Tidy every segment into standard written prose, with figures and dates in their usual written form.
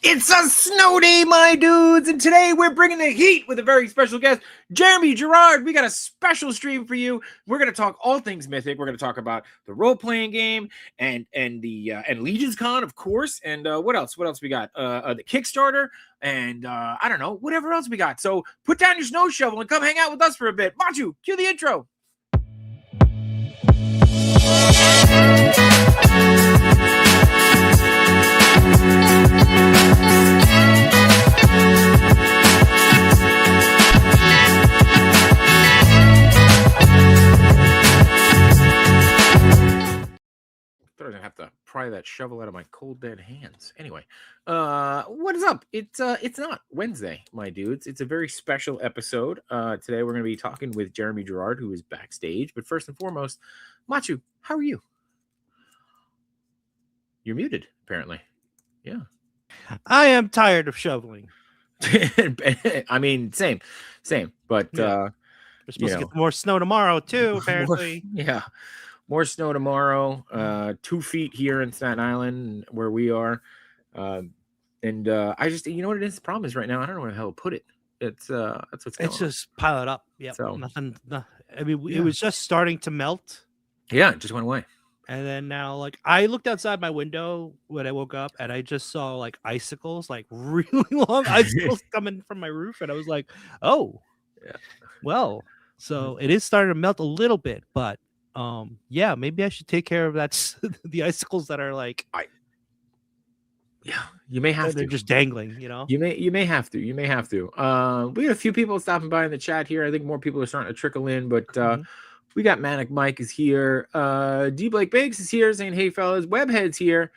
It's a snow day, my dudes, and today we're bringing the heat with a very special guest, Jeremy Gerard. We got a special stream for you. We're going to talk all things Mythic. We're going to talk about the role-playing game and Legions Con, of course, and what else? What else we got? The Kickstarter, and I don't know, whatever else we got. So put down your snow shovel and come hang out with us for a bit. Machu, cue the intro. I was gonna have to pry that shovel out of my cold dead hands. Anyway, what is up? It's not Wednesday, my dudes. It's a very special episode. Today we're gonna be talking with Jeremy Gerard, who is backstage. But first and foremost, Machu, how are you? You're muted, apparently. Yeah. I am tired of shoveling. I mean, same. But we're supposed to get more snow tomorrow too. Apparently, more snow tomorrow. 2 feet here in Staten Island, where we are. I just, you know what it is? The problem is right now, I don't know where the hell to put it. It's that's what's going on. It's just pile it up. Yeah. So nothing. I mean, it was just starting to melt. Yeah, it just went away. And then now, like, I looked outside my window when I woke up, and I just saw like icicles, like really long icicles coming from my roof, and I was like, "Oh, yeah. Well." So it is starting to melt a little bit, but yeah, maybe I should take care of that. The icicles that are like, you may have to. They're just dangling, you know. You may have to. We had a few people stopping by in the chat here. I think more people are starting to trickle in, but we got Manic Mike is here. D Blake Banks is here saying, "Hey fellas." Webhead's here.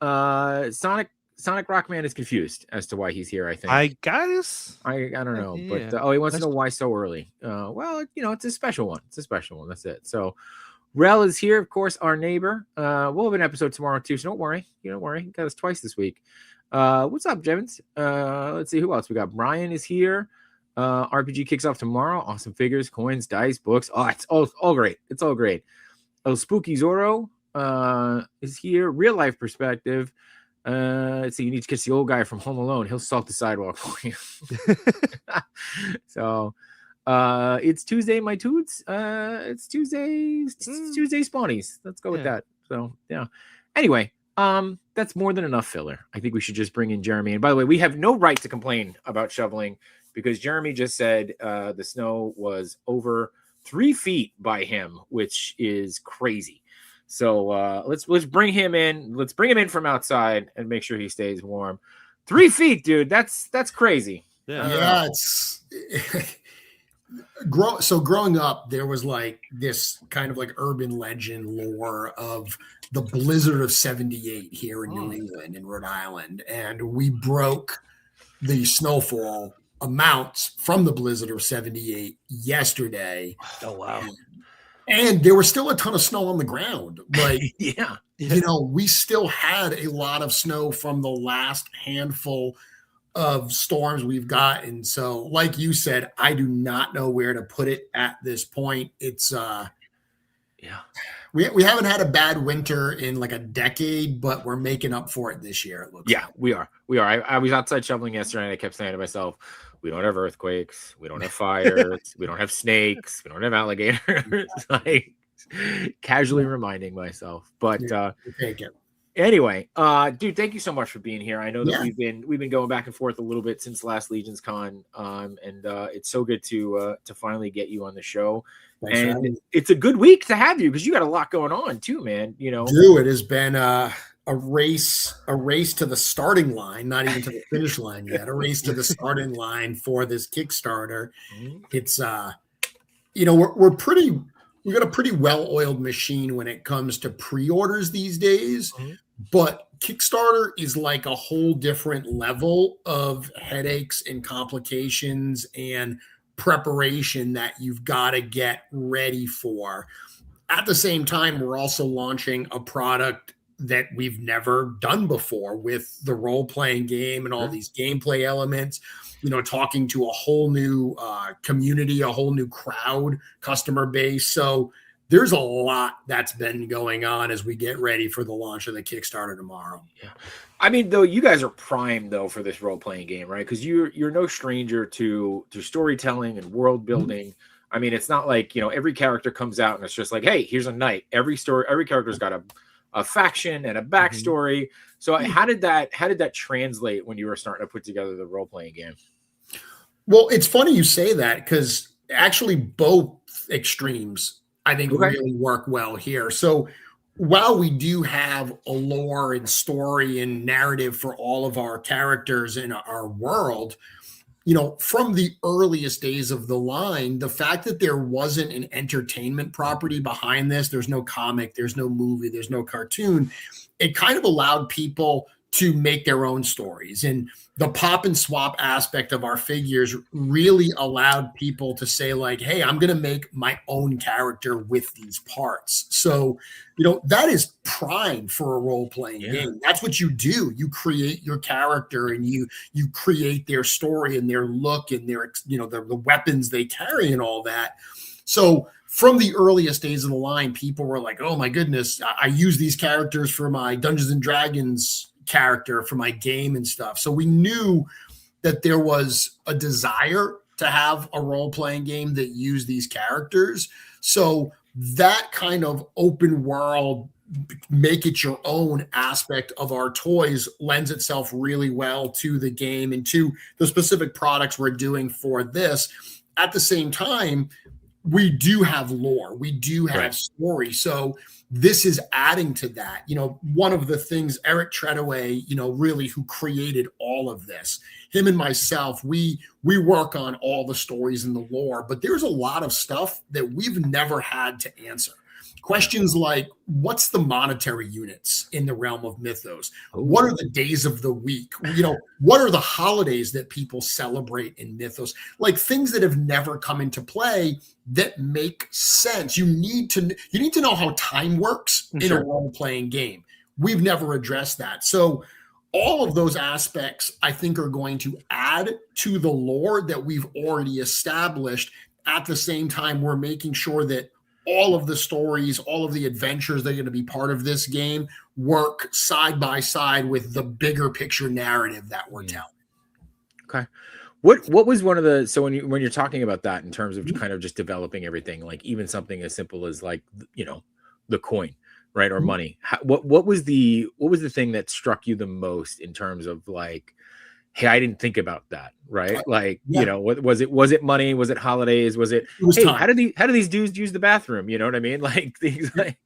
Sonic Rockman is confused as to why he's here. I think. I guess. I don't know, but he wants to know why so early. Well, you know, it's a special one. That's it. So, Rel is here, of course, our neighbor. We'll have an episode tomorrow too, so don't worry. You don't worry. He got us twice this week. What's up, Jevons? Let's see who else we got. Brian is here. RPG kicks off tomorrow. Awesome figures, coins, dice, books. Oh, it's all great. It's all great. El Spooky Zorro is here. Real life perspective. Let's see. You need to catch the old guy from Home Alone. He'll salt the sidewalk for you. So, it's Tuesday, my dudes. It's Tuesday. Tuesday Spawnies. Let's go with that. So, yeah. Anyway, that's more than enough filler. I think we should just bring in Jeremy. And by the way, we have no right to complain about shoveling, because Jeremy just said the snow was over 3 feet by him, which is crazy. So let's bring him in. Let's bring him in from outside and make sure he stays warm. 3 feet, dude. That's crazy. Yeah, it's so growing up, there was like this kind of like urban legend lore of the blizzard of 78 here in New England and Rhode Island, and we broke the snowfall amounts from the blizzard of 78 yesterday. Oh wow. And there was still a ton of snow on the ground. Like, yeah. You know, we still had a lot of snow from the last handful of storms we've gotten. So like you said, I do not know where to put it at this point. It's we haven't had a bad winter in like a decade, but we're making up for it this year. It looks like. We are. I was outside shoveling yesterday and I kept saying to myself, we don't have earthquakes, we don't have fires, we don't have snakes, we don't have alligators. Like, casually reminding myself. But anyway, dude, thank you so much for being here. I know that we've been going back and forth a little bit since last Legions Con, and it's so good to finally get you on the show. And it's a good week to have you because you got a lot going on too, man. You know, dude, it has been a race to the starting line, not even to the finish line yet. A race to the starting line for this Kickstarter. It's you know, we got a pretty well-oiled machine when it comes to pre-orders these days, but Kickstarter is like a whole different level of headaches and complications and preparation that you've got to get ready for. At the same time, we're also launching a product that we've never done before with the role-playing game and all these gameplay elements, you know, talking to a whole new community, a whole new crowd, customer base. So there's a lot that's been going on as we get ready for the launch of the Kickstarter tomorrow. Yeah. I mean, though, you guys are primed though for this role-playing game, right? Because you're no stranger to storytelling and world building. I mean, it's not like, every character comes out and it's just like, hey, here's a knight. Every character's got a faction and a backstory. So how did that translate when you were starting to put together the role-playing game? Well, it's funny you say that, because actually both extremes, I think, really work well here. So while we do have a lore and story and narrative for all of our characters in our world, from the earliest days of the line, the fact that there wasn't an entertainment property behind this, there's no comic, there's no movie, there's no cartoon, it kind of allowed people to make their own stories. And the pop and swap aspect of our figures really allowed people to say, like, hey, I'm going to make my own character with these parts. So, that is prime for a role-playing game. That's what you do. You create your character and you create their story and their look and their, the weapons they carry and all that. So from the earliest days of the line, people were like, oh my goodness, I use these characters for my Dungeons and Dragons character, for my game and stuff. So we knew that there was a desire to have a role-playing game that used these characters. So that kind of open world, make it your own aspect of our toys lends itself really well to the game and to the specific products we're doing for this. At the same time, we do have lore, we do have story. So this is adding to that. One of the things Eric Treadaway, really, who created all of this, him and myself, we work on all the stories and the lore, but there's a lot of stuff that we've never had to answer. Questions like, what's the monetary units in the realm of Mythos? What are the days of the week? What are the holidays that people celebrate in Mythos? Like, things that have never come into play that make sense. You need to know how time works in a role-playing game. We've never addressed that. So all of those aspects, I think, are going to add to the lore that we've already established. At the same time, we're making sure that all of the stories, all of the adventures that are going to be part of this game work side by side with the bigger picture narrative that we're telling. Okay. What was one of the, so when you're talking about that in terms of kind of just developing everything, like even something as simple as like, the coin, right? Or money. What was the thing that struck you the most in terms of like, hey, I didn't think about that, right? Like, what was it? Was it money? Was it holidays? Was it, hey, time. How do these dudes use the bathroom? You know what I mean? Like things like.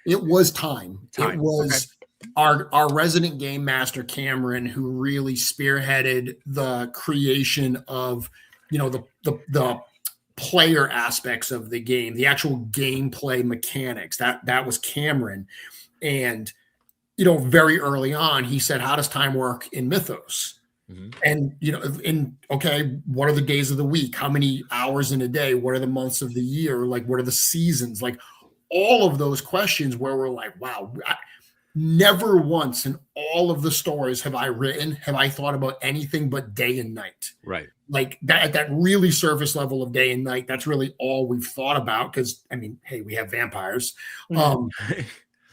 It was time. It was our resident game master, Cameron, who really spearheaded the creation of, the player aspects of the game, the actual gameplay mechanics. That was Cameron. And, very early on, he said, how does time work in Mythos? And, what are the days of the week? How many hours in a day? What are the months of the year? Like, what are the seasons? Like, all of those questions where we're like, wow, never once in all of the stories have I thought about anything but day and night. Right. Like that really surface level of day and night, that's really all we've thought about. Because, I mean, hey, we have vampires.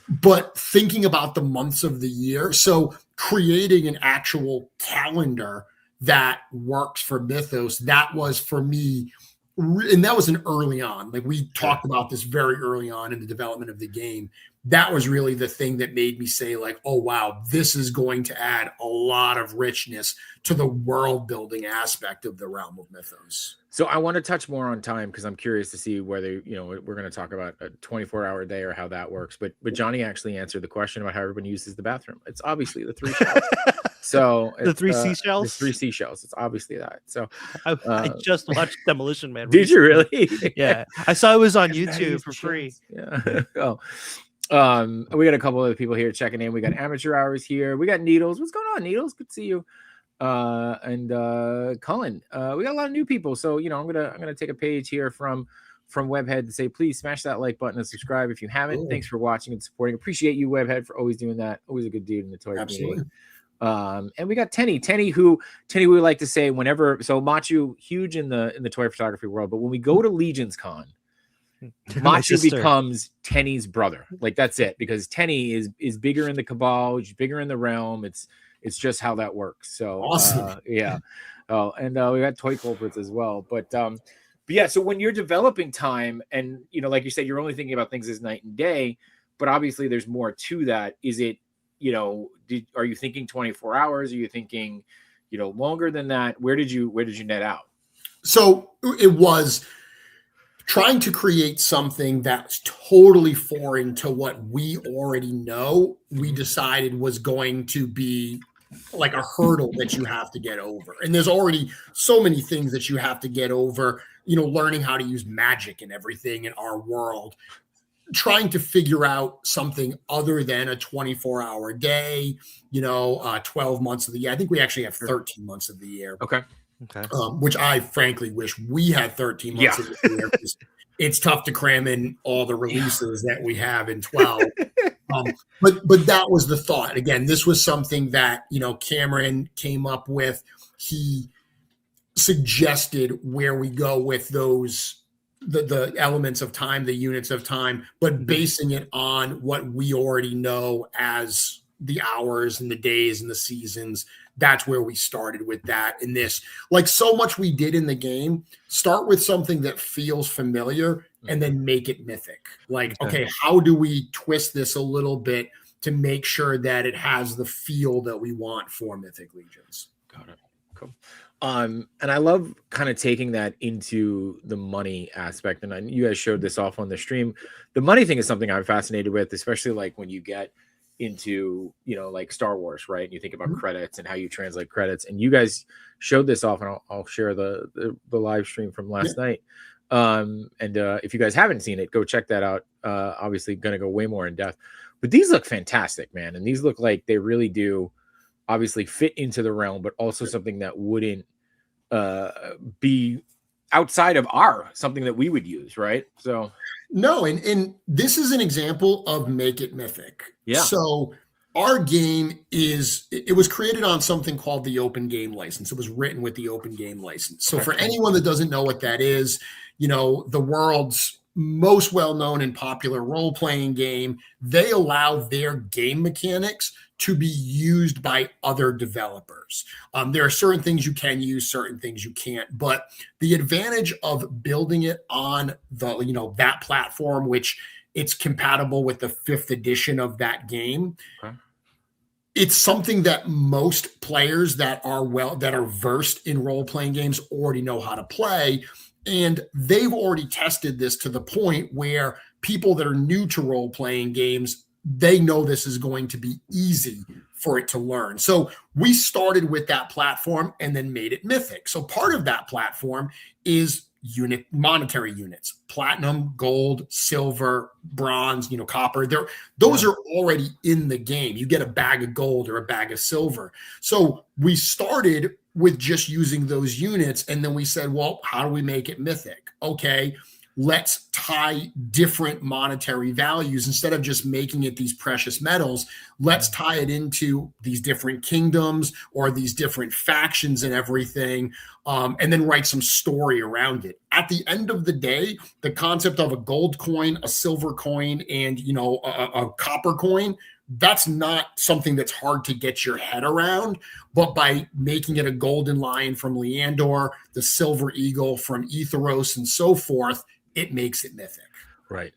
But thinking about the months of the year, so creating an actual calendar that works for Mythos, that was for me, and that was an early on. Like, we talked about this very early on in the development of the game. That was really the thing that made me say, like, oh, wow, this is going to add a lot of richness to the world building aspect of the realm of Mythos. So I want to touch more on time because I'm curious to see whether, we're going to talk about a 24-hour day or how that works. But Johnny actually answered the question about how everyone uses the bathroom. It's obviously the 3 shells. So the 3 seashells? The 3 seashells. It's obviously that. So I just watched Demolition Man. Did you really? Yeah. I saw it was on YouTube for free. Yeah. Oh. We got a couple of people here checking in. We got Amateur Hours here. We got Needles. What's going on, Needles? Good to see you. And Cullen. We got a lot of new people. So, I'm gonna take a page here from Webhead to say, please smash that like button and subscribe if you haven't. Ooh. Thanks for watching and supporting. Appreciate you, Webhead, for always doing that. Always a good dude in the toy community. And we got Tenny who we like to say whenever, so Machu, huge in the toy photography world, but when we go to Legions Con, Machu sister. becomes Tenny's brother. Like that's it, because Tenny is bigger in the cabal, he's bigger in the realm. It's just how that works. So Awesome. yeah. Oh, and we got toy culprits as well. But yeah, so when you're developing time, and like you said, you're only thinking about things as night and day, but obviously there's more to that. Is it, are you thinking 24 hours? Are you thinking, longer than that? Where did you net out? So it was trying to create something that's totally foreign to what we already know. We decided was going to be like a hurdle that you have to get over. And there's already so many things that you have to get over, learning how to use magic and everything in our world, trying to figure out something other than a 24-hour day, 12 months of the year. I think we actually have 13 months of the year. Okay. Which I frankly wish we had 13 months of the year, because it's tough to cram in all the releases that we have in 12. But that was the thought. Again, this was something that, Cameron came up with. He suggested where we go with those, the elements of time, the units of time, but basing it on what we already know as the hours and the days and the seasons. That's where we started with that. And this, like so much we did in the game, start with something that feels familiar and then make it mythic. Like, okay, how do we twist this a little bit to make sure that it has the feel that we want for Mythic Legions? Got it. Cool. And I love kind of taking that into the money aspect. And you guys showed this off on the stream. The money thing is something I'm fascinated with, especially like when you get into, like Star Wars, right? And you think about credits and how you translate credits. And you guys showed this off, and I'll share the live stream from last night. And if you guys haven't seen it, go check that out. Obviously going to go way more in depth, but these look fantastic, man. And these look like they really do obviously fit into the realm, but also something that wouldn't be outside of something that we would use, right? So no, and this is an example of make it mythic. Yeah. So our game it was created on something called the Open Game License. It was written with the Open Game License. So for anyone that doesn't know what that is, the world's most well-known and popular role-playing game, they allow their game mechanics to be used by other developers. There are certain things you can use, certain things you can't. But the advantage of building it on the that platform, which it's compatible with the 5th edition of that game. Okay. It's something that most players that are versed in role-playing games already know how to play. And they've already tested this to the point where people that are new to role-playing games, they know this is going to be easy for it to learn. So we started with that platform and then made it mythic. So part of that platform is monetary units: platinum, gold, silver, bronze, copper. Those are already in the game. You get a bag of gold or a bag of silver. So we started with just using those units, and then we said, well, how do we make it mythic? Okay, let's tie different monetary values. Instead of just making it these precious metals, let's tie it into these different kingdoms or these different factions and everything, and then write some story around it. At the end of the day, the concept of a gold coin, a silver coin, and a copper coin, that's not something that's hard to get your head around. But by making it a golden lion from Leandor, the silver eagle from Etheros, and so forth, it makes it mythic. Right.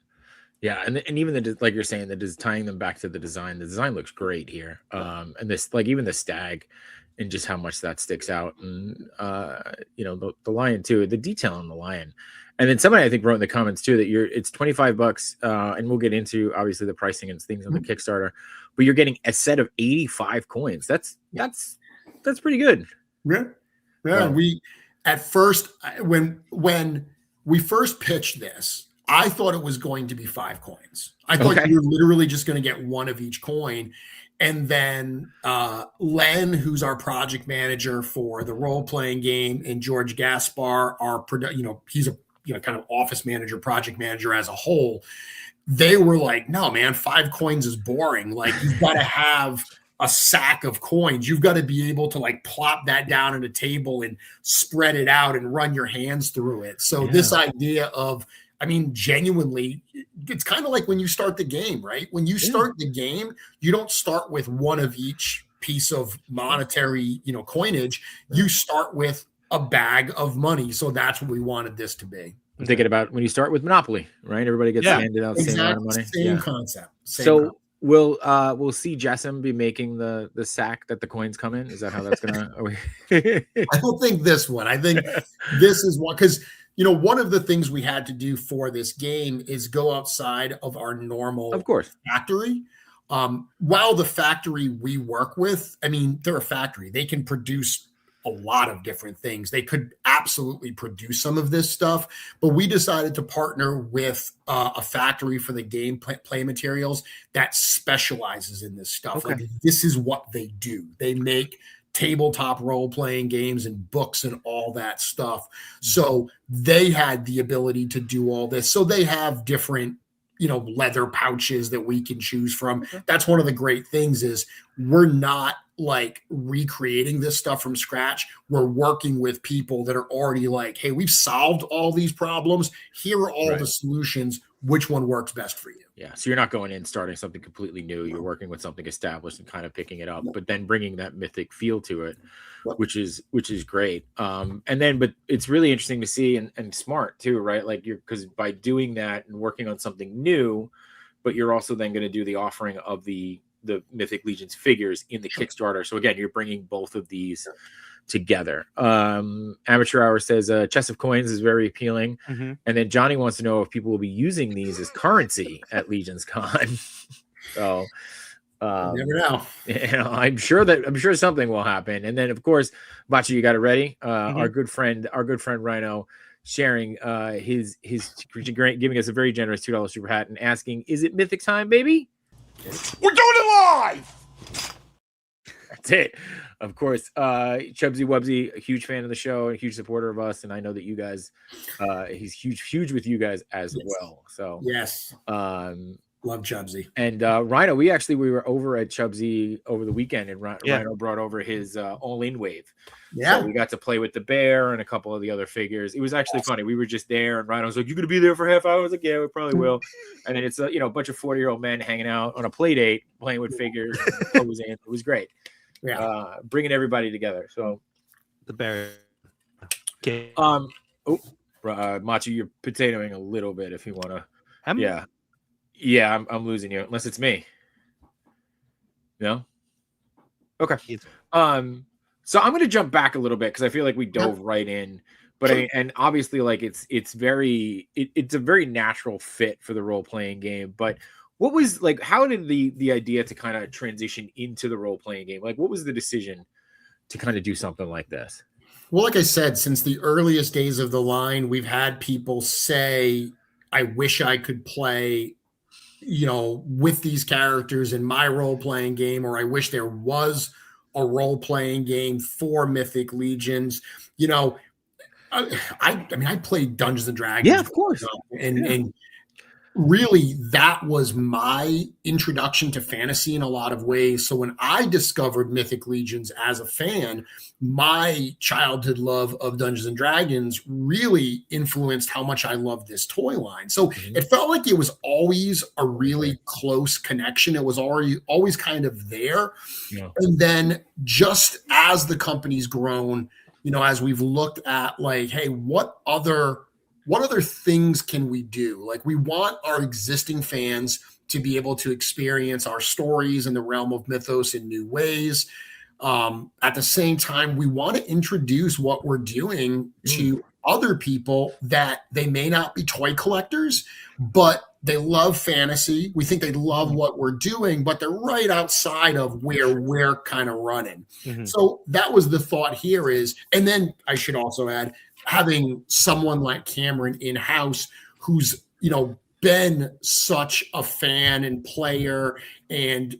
Yeah. And even like you're saying, tying them back to the design looks great here. And this, like even the stag and just how much that sticks out. And, the lion too, the detail on the lion. And then somebody I think wrote in the comments too that it's $25, and we'll get into obviously the pricing and things on the Kickstarter, but you're getting a set of 85 coins. That's pretty good. Yeah. We at first when we first pitched this, I thought it was going to be 5 coins. I thought you were literally just going to get one of each coin. And then Len, who's our project manager for the role-playing game, and George Gaspar, he's a kind of office manager, project manager as a whole. They were like, no, man, 5 coins is boring. Like, you've got to have a sack of coins. You've got to be able to like plop that down on a table and spread it out and run your hands through it. So this idea of I mean, genuinely, it's kind of like when you start the game, right? When you start the game, you don't start with one of each piece of monetary, coinage. You start with a bag of money. So that's what we wanted this to be. I'm thinking about when you start with Monopoly, right? Everybody gets handed out the same amount of money. Same concept. So we'll see Jessam be making the sack that the coins come in. Is that how that's gonna? I don't think this one. I think this is one, because one of the things we had to do for this game is go outside of our normal, of course, factory. While the factory we work with, I mean, they're a factory. They can produce a lot of different things. They could absolutely produce some of this stuff, but we decided to partner with a factory for the game play materials that specializes in this stuff. Okay. Like, this is what they do. They make tabletop role-playing games and books and all that stuff. So they had the ability to do all this. So they have different, leather pouches that we can choose from. That's one of the great things is we're not like recreating this stuff from scratch. We're working with people that are already like, hey, we've solved all these problems. Here are all the solutions. Which one works best for you? Yeah. So you're not going in starting something completely new. You're working with something established and kind of picking it up, but then bringing that mythic feel to it, which is great. But it's really interesting to see and smart too, right? Like because by doing that and working on something new, but you're also then going to do the offering of the Mythic Legions figures in the Kickstarter. So again, you're bringing both of these together. Amateur Hour says chest of coins is very appealing. And then Johnny wants to know if people will be using these as currency at Legions Con. So you never know. I'm sure something will happen. And then of course, Bachi, you got it ready. Our good friend Rhino sharing his giving us a very generous $2 super hat and asking, is it Mythic time, baby? We're doing it live. That's it. Of course, Chubsy Wubsy, a huge fan of the show and a huge supporter of us, and I know that you guys, he's huge with you guys as well. So love Chubsy. And Rhino, we were over at Chubsy over the weekend, and Rhino brought over his all-in wave. Yeah, so we got to play with the bear and a couple of the other figures. It was actually funny. We were just there, and Rhino was like, "You gonna be there for half hour?" I was like, "Yeah, we probably will." And then it's a bunch of 40-year-old men hanging out on a play date, playing with figures. And posing. It was great. Yeah, bringing everybody together. So the bear. Okay. Machi, you're potatoing a little bit. If you want to, I'm losing you unless it's me. No. Okay. So I'm going to jump back a little bit because I feel like we dove right in, but I mean, and obviously, like it's a very natural fit for the role playing game. But what was like? How did the idea to kind of transition into the role playing game? Like, what was the decision to kind of do something like this? Well, like I said, since the earliest days of the line, we've had people say, "I wish I could play." With these characters in my role-playing game, or I wish there was a role-playing game for Mythic Legions. I played Dungeons and Dragons. Yeah, of course. And really, that was my introduction to fantasy in a lot of ways. So when I discovered Mythic Legions as a fan, my childhood love of Dungeons and Dragons really influenced how much I loved this toy line. So it felt like it was always a really close connection. It was always kind of there. Yeah. And then just as the company's grown, as we've looked at like, hey, what other things can we do? Like, we want our existing fans to be able to experience our stories in the realm of mythos in new ways. At the same time, we want to introduce what we're doing to other people that they may not be toy collectors, but they love fantasy. We think they love what we're doing, but they're right outside of where we're kind of running. So that was the thought here is, and then I should also add, having someone like Cameron in-house who's, been such a fan and player and,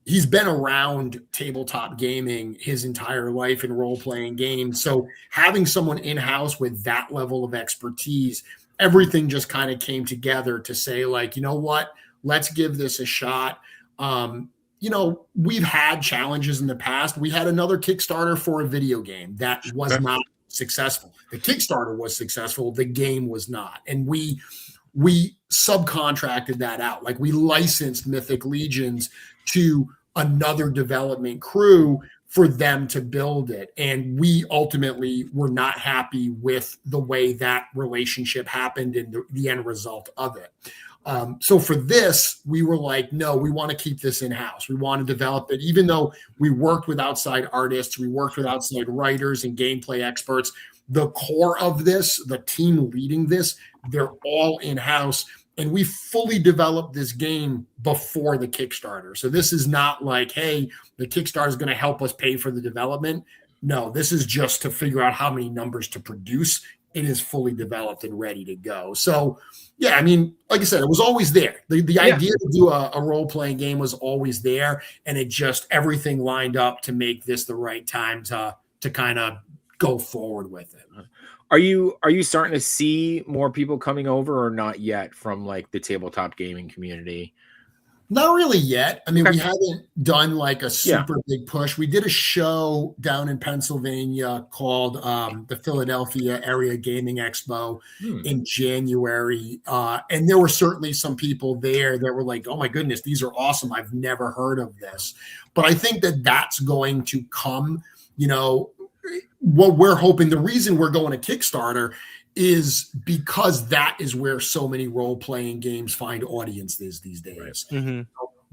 he's been around tabletop gaming his entire life and role-playing games. So having someone in-house with that level of expertise, everything just kind of came together to say, like, you know what, let's give this a shot. We've had challenges in the past. We had another Kickstarter for a video game that was not successful. The Kickstarter was successful. The game was not. And we subcontracted that out. Like we licensed Mythic Legions to another development crew for them to build it. And we ultimately were not happy with the way that relationship happened and the end result of it. So for this, we were like, no, we want to keep this in-house. We want to develop it. Even though we worked with outside artists, we worked with outside writers and gameplay experts, the core of this, the team leading this, they're all in-house. And we fully developed this game before the Kickstarter. So this is not like, hey, the Kickstarter is going to help us pay for the development. No, this is just to figure out how many numbers to produce. It is fully developed and ready to go. So, yeah, I mean, like I said, it was always there. The idea to do a role-playing game was always there, and it just everything lined up to make this the right time to kind of go forward with it. Are you starting to see more people coming over or not yet from like the tabletop gaming community? Not really yet. I mean, we haven't done like a super big push. We did a show down in Pennsylvania called the Philadelphia Area Gaming Expo in January. And there were certainly some people there that were like, oh my goodness, these are awesome. I've never heard of this. But I think that that's going to come, you know, what we're hoping, the reason we're going to Kickstarter is because that is where so many role-playing games find audiences these days.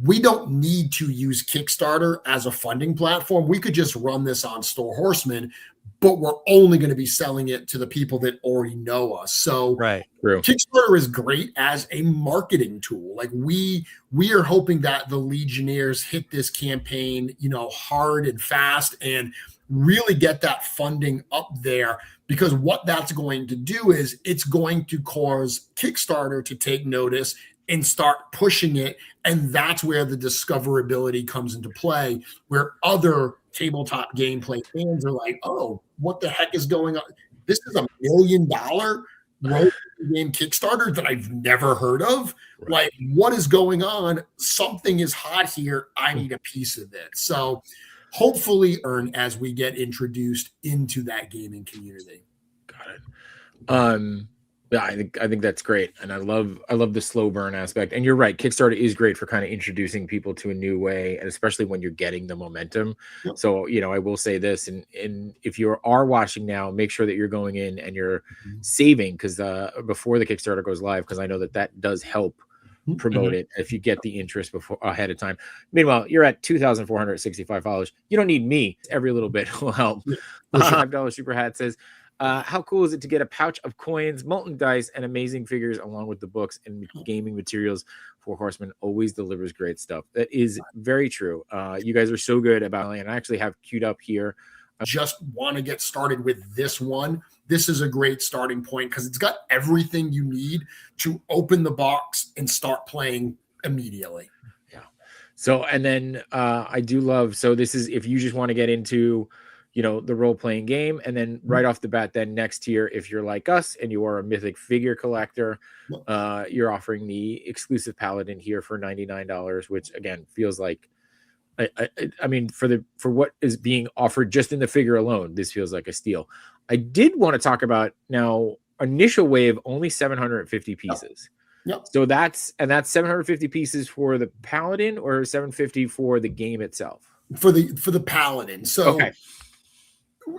We don't need to use Kickstarter as a funding platform. We could just run this on Four Horsemen, but we're only going to be selling it to the people that already know us. So Kickstarter is great as a marketing tool. Like we are hoping that the Legionnaires hit this campaign, you know, hard and fast and really get that funding up there, because what that's going to do is it's going to cause Kickstarter to take notice and start pushing it. And that's where the discoverability comes into play, where other tabletop gameplay fans are like, oh, what the heck is going on? This is $1 million role game Kickstarter that I've never heard of. Like, what is going on? Something is hot here. I need a piece of it. So hopefully as we get introduced into that gaming community. Got it. Yeah, I think that's great. And I love the slow burn aspect. And you're right, Kickstarter is great for kind of introducing people to a new way, and especially when you're getting the momentum. So, you know, I will say this, and if you are watching now, make sure that you're going in and you're saving, because before the Kickstarter goes live, because I know that does help promote it if you get the interest ahead of time. Meanwhile, you're at 2,465 followers. You don't need me. Every little bit will help. $5 super hat says, how cool is it to get a pouch of coins, molten dice, and amazing figures along with the books and gaming materials? Four Horsemen always delivers great stuff. That is very true. You guys are so good about it, and I actually have queued up here. Just want to get started with this one. This is a great starting point because it's got everything you need to open the box and start playing immediately. Yeah. So, and then I do love, so this is, if you just want to get into, you know, the role-playing game, and then right off the bat, then next tier, if you're like us and you are a Mythic figure collector, you're offering the exclusive Paladin here for $99, which again feels like, I mean, for what is being offered just in the figure alone, this feels like a steal. I did want to talk about now, initial wave, only 750 pieces. So that's 750 pieces for the Paladin, or 750 for the game itself? For the Paladin. So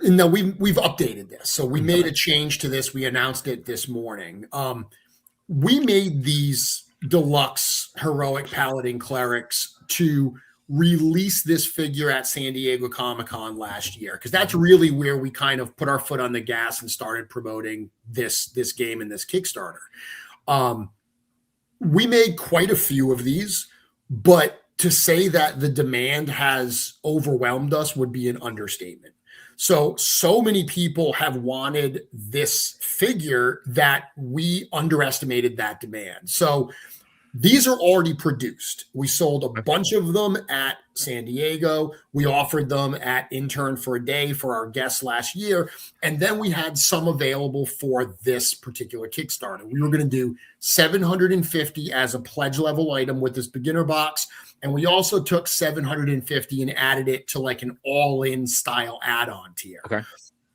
no, we've updated this. So we made a change to this. We announced it this morning. We made these deluxe heroic Paladin clerics to release this figure at San Diego Comic-Con last year, because that's really where we kind of put our foot on the gas and started promoting this game and this Kickstarter. We made quite a few of these, but to say that the demand has overwhelmed us would be an understatement. So many people have wanted this figure that we underestimated that demand. So these are already produced. We sold a bunch of them at San Diego. We offered them at Intern for a Day for our guests last year. And then we had some available for this particular Kickstarter. We were going to do 750 as a pledge level item with this beginner box. And we also took 750 and added it to like an all-in style add-on tier.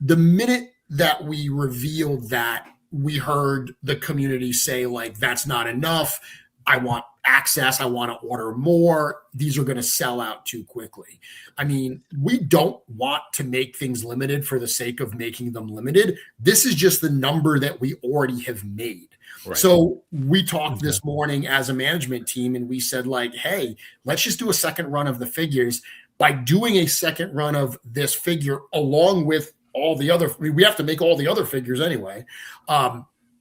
The minute that we revealed that, we heard the community say, like, that's not enough. I want access. I want to order more. These are going to sell out too quickly. I mean, we don't want to make things limited for the sake of making them limited. This is just the number that we already have made. Right. So we talked this morning as a management team, and we said, like, hey, let's just do a second run of the figures. By doing a second run of this figure along with all the other, we have to make all the other figures anyway.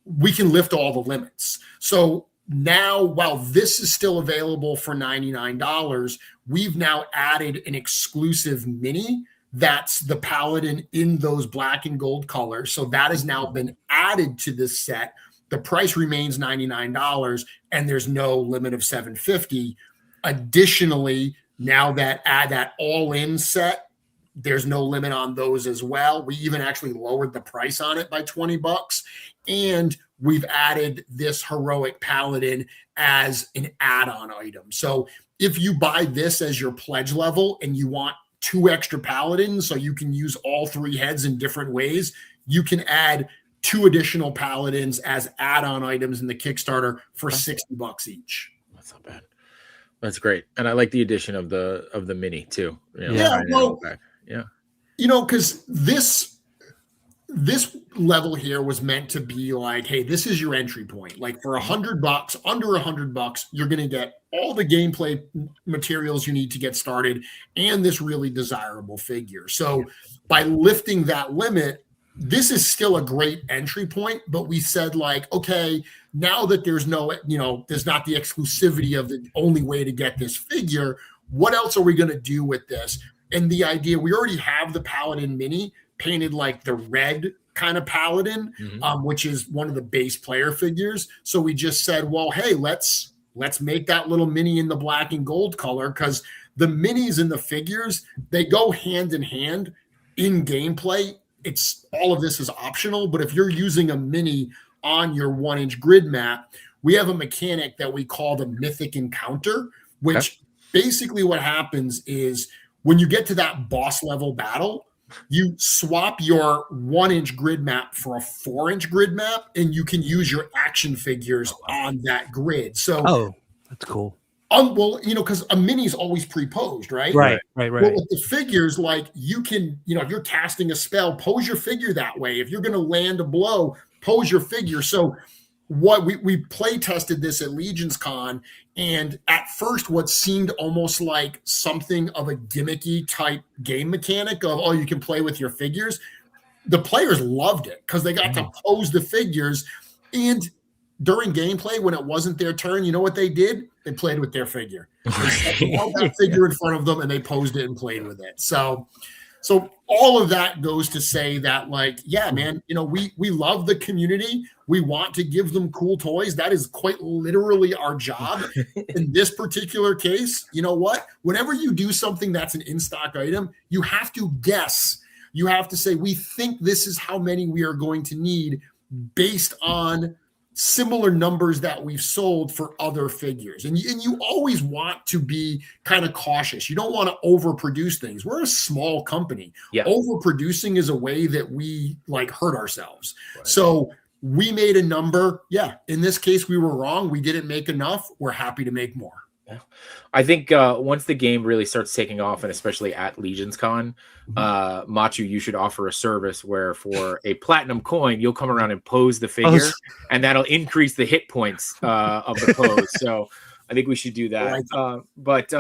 We can lift all the limits. So now, while this is still available for $99, we've now added an exclusive mini that's the Paladin in those black and gold colors. So that has now been added to this set. The price remains $99, and there's no limit of $750. Additionally, now that add that all-in set, there's no limit on those as well. We even actually lowered the price on it by $20, and we've added this heroic Paladin as an add-on item. So if you buy this as your pledge level and you want 2 extra Paladins so you can use all 3 heads in different ways, you can add 2 additional Paladins as add-on items in the Kickstarter for $60 each. That's not bad. That's great. And I like the addition of the mini too. You know, yeah, well, yeah. You know, because this level here was meant to be like, hey, this is your entry point. Like for $100, under $100, you're going to get all the gameplay materials you need to get started and this really desirable figure. So by lifting that limit, this is still a great entry point, but we said, like, okay, now that there's no, you know, there's not the exclusivity of the only way to get this figure, what else are we going to do with this? And the idea, we already have the Paladin mini painted like the red kind of Paladin, which is one of the base player figures. So we just said, well, hey, let's make that little mini in the black and gold color, because the minis and the figures, they go hand in hand in gameplay. It's all of this is optional, but if you're using a mini on your 1-inch grid map, we have a mechanic that we call the Mythic Encounter, which basically what happens is when you get to that boss level battle, you swap your 1-inch grid map for a 4-inch grid map, and you can use your action figures on that grid. So, that's cool. Well, you know, because a mini is always pre-posed, right? Right. Well, with the figures, like, you can, you know, if you're casting a spell, pose your figure that way. If you're going to land a blow, pose your figure. So what we play tested this at Legions Con, and at first what seemed almost like something of a gimmicky type game mechanic of, oh, you can play with your figures. The players loved it because they got to pose the figures, and during gameplay, when it wasn't their turn, you know what they did? They played with their figure. They held that figure in front of them and they posed it and played with it. So all of that goes to say that, like, yeah, man, you know, we love the community. We want to give them cool toys. That is quite literally our job. In this particular case, you know what? Whenever you do something that's an in-stock item, you have to guess. You have to say, we think this is how many we are going to need based on similar numbers that we've sold for other figures. And you always want to be kind of cautious. You don't want to overproduce things. We're a small company. Yeah. Overproducing is a way that we, like, hurt ourselves. Right. So we made a number. Yeah. In this case, we were wrong. We didn't make enough. We're happy to make more. Yeah. I think once the game really starts taking off, and especially at Legions Con, Machu, you should offer a service where for a platinum coin, you'll come around and pose the figure, and that'll increase the hit points of the pose. So I think we should do that. But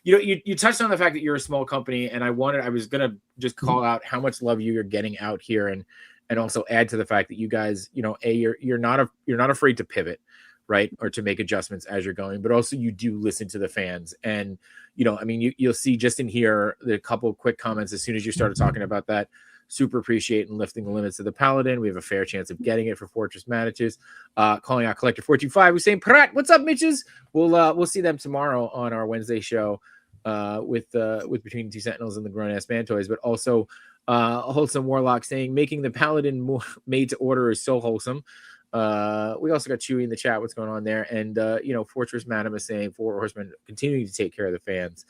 you know, you touched on the fact that you're a small company, and I was gonna just call out how much love you're getting out here, and also add to the fact that you guys, you know, you're not afraid to pivot, right, or to make adjustments as you're going, but also you do listen to the fans. And, you know, I mean, you'll see just in here the couple of quick comments as soon as you started talking about that. Super appreciate and lifting the limits of the Paladin. We have a fair chance of getting it for Fortress Manages. Calling out Collector 425, who's saying, Prat, what's up, Mitches? We'll see them tomorrow on our Wednesday show with Between the Two Sentinels and the Grown Ass Man Toys, but also Wholesome Warlock saying making the Paladin more made to order is so wholesome. We also got Chewy in the chat. What's going on there? And you know, Fortress Madam is saying Four Horsemen continuing to take care of the fans.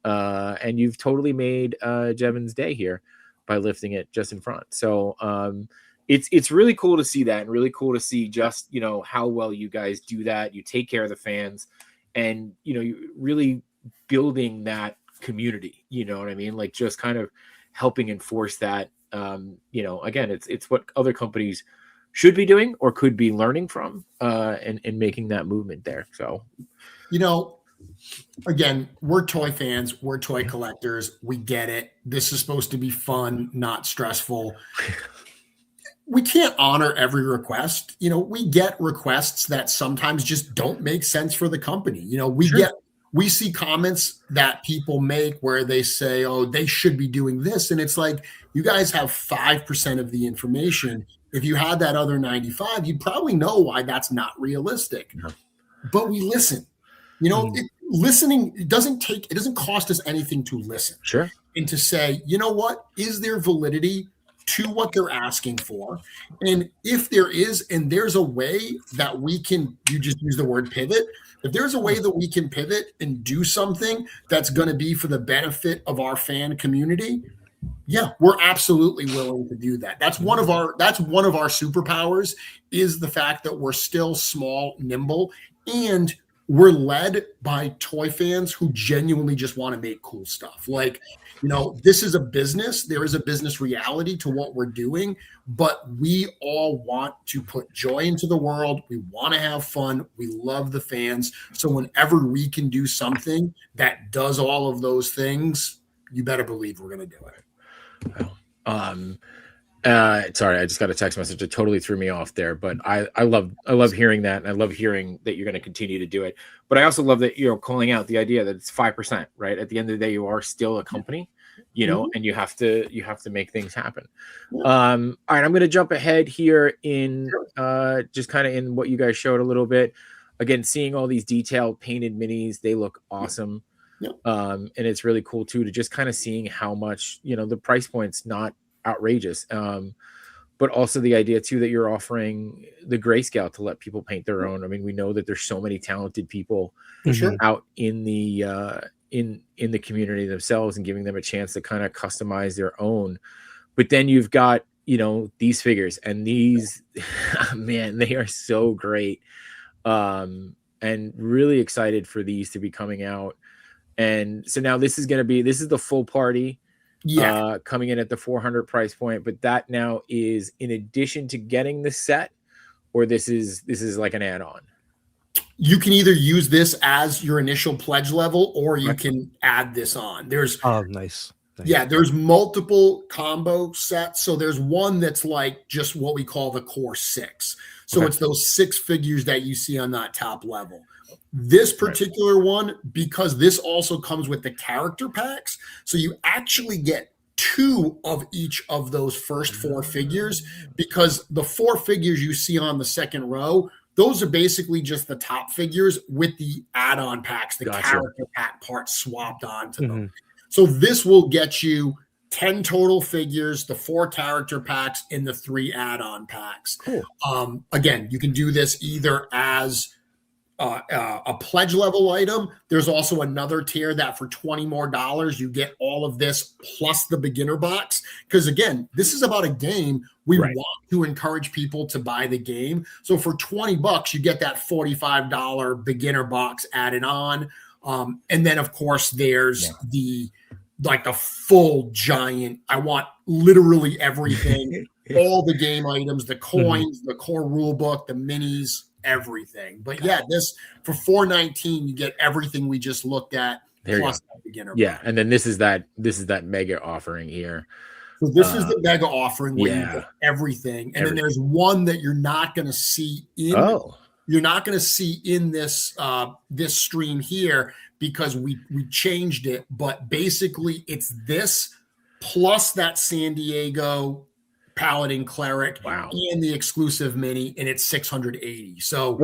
And you've totally made Jevin's day here. by lifting it just in front. So it's really cool to see that, and really cool to see just, you know, how well you guys do that. You take care of the fans, and, you know, you really building that community, you know what I mean? Like, just kind of helping enforce that. You know, again, it's what other companies should be doing or could be learning from, and making that movement there. So, you know, again, we're toy fans, we're toy collectors, we get it. This is supposed to be fun, not stressful. We can't honor every request. You know, we get requests that sometimes just don't make sense for the company. You know, we see comments that people make where they say, oh, they should be doing this. And it's like, you guys have 5% of the information. If you had that other 95, you'd probably know why that's not realistic. No. But we listen. You know, listening, it doesn't cost us anything to listen. Sure. And to say, you know what, is there validity to what they're asking for? And if there is, and there's a way that we can, you just use the word pivot. If there's a way that we can pivot and do something that's going to be for the benefit of our fan community, yeah, we're absolutely willing to do that. That's one of our superpowers, is the fact that we're still small, nimble, and we're led by toy fans who genuinely just want to make cool stuff. Like, you know, this is a business. There is a business reality to what we're doing, but we all want to put joy into the world. We want to have fun. We love the fans. So whenever we can do something that does all of those things, you better believe we're going to do it. Sorry, I just got a text message that totally threw me off there, but I love hearing that, and I love hearing that you're going to continue to do it. But I also love that you're calling out the idea that it's 5%, right? At the end of the day, you are still a company, you know, and you have to make things happen. All right, I'm going to jump ahead here in just kind of in what you guys showed a little bit. Again, seeing all these detailed painted minis, they look awesome. And it's really cool too, to just kind of seeing how much, you know, the price point's not outrageous, but also the idea too that you're offering the grayscale to let people paint their own. I mean, we know that there's so many talented people out in the in the community themselves, and giving them a chance to kind of customize their own. But then you've got, you know, these figures, and these man, they are so great, and really excited for these to be coming out. And so now this is the full party, coming in at the 400 price point. But that now is in addition to getting the set, or this is like an add-on. You can either use this as your initial pledge level, or you can add this on. There's nice. Yeah, there's multiple combo sets. So there's one that's like just what we call the core 6. So it's those 6 figures that you see on that top level. This particular one, because this also comes with the character packs, so you actually get 2 of each of those first 4 figures, because the 4 figures you see on the second row, those are basically just the top figures with the add-on packs, the character pack parts swapped onto them. So this will get you 10 total figures, the 4 character packs, and the 3 add-on packs. Cool. Again, you can do this either as a pledge level item. There's also another tier that for $20 more you get all of this plus the beginner box, because again, this is about a game. We want to encourage people to buy the game. So for $20 you get that $45 beginner box added on, and then of course there's the full giant, I want literally everything, all the game items, the coins, the core rule book, the minis, everything. But this for $419 you get everything we just looked at, plus that beginner box. And then this is that mega offering here. So this is the mega offering where you get everything. And then there's one that you're not going to see in this this stream here, because we changed it. But basically it's this plus that San Diego Paladin Cleric and the exclusive mini, and it's $680. So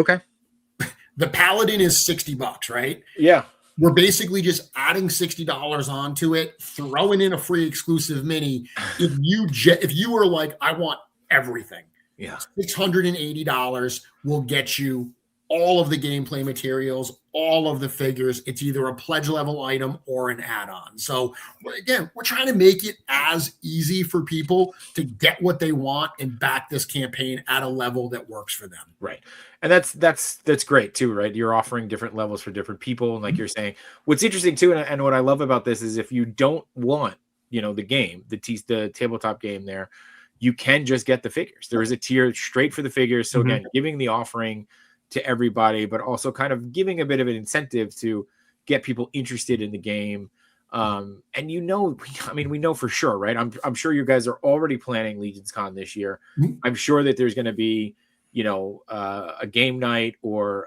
the Paladin is $60, right? Yeah. We're basically just adding $60 onto it, throwing in a free exclusive mini. If you were like, I want everything, $680 will get you all of the gameplay materials, all of the figures. It's either a pledge level item or an add-on. So again, we're trying to make it as easy for people to get what they want and back this campaign at a level that works for them. Right. And that's great too, right? You're offering different levels for different people. And like you're saying, what's interesting too, and what I love about this is if you don't want, the game, the tabletop game there, you can just get the figures. There is a tier straight for the figures. So again, giving the offering to everybody, but also kind of giving a bit of an incentive to get people interested in the game. And we know for sure, right? I'm sure you guys are already planning Legions Con this year. I'm sure that there's going to be, a game night or,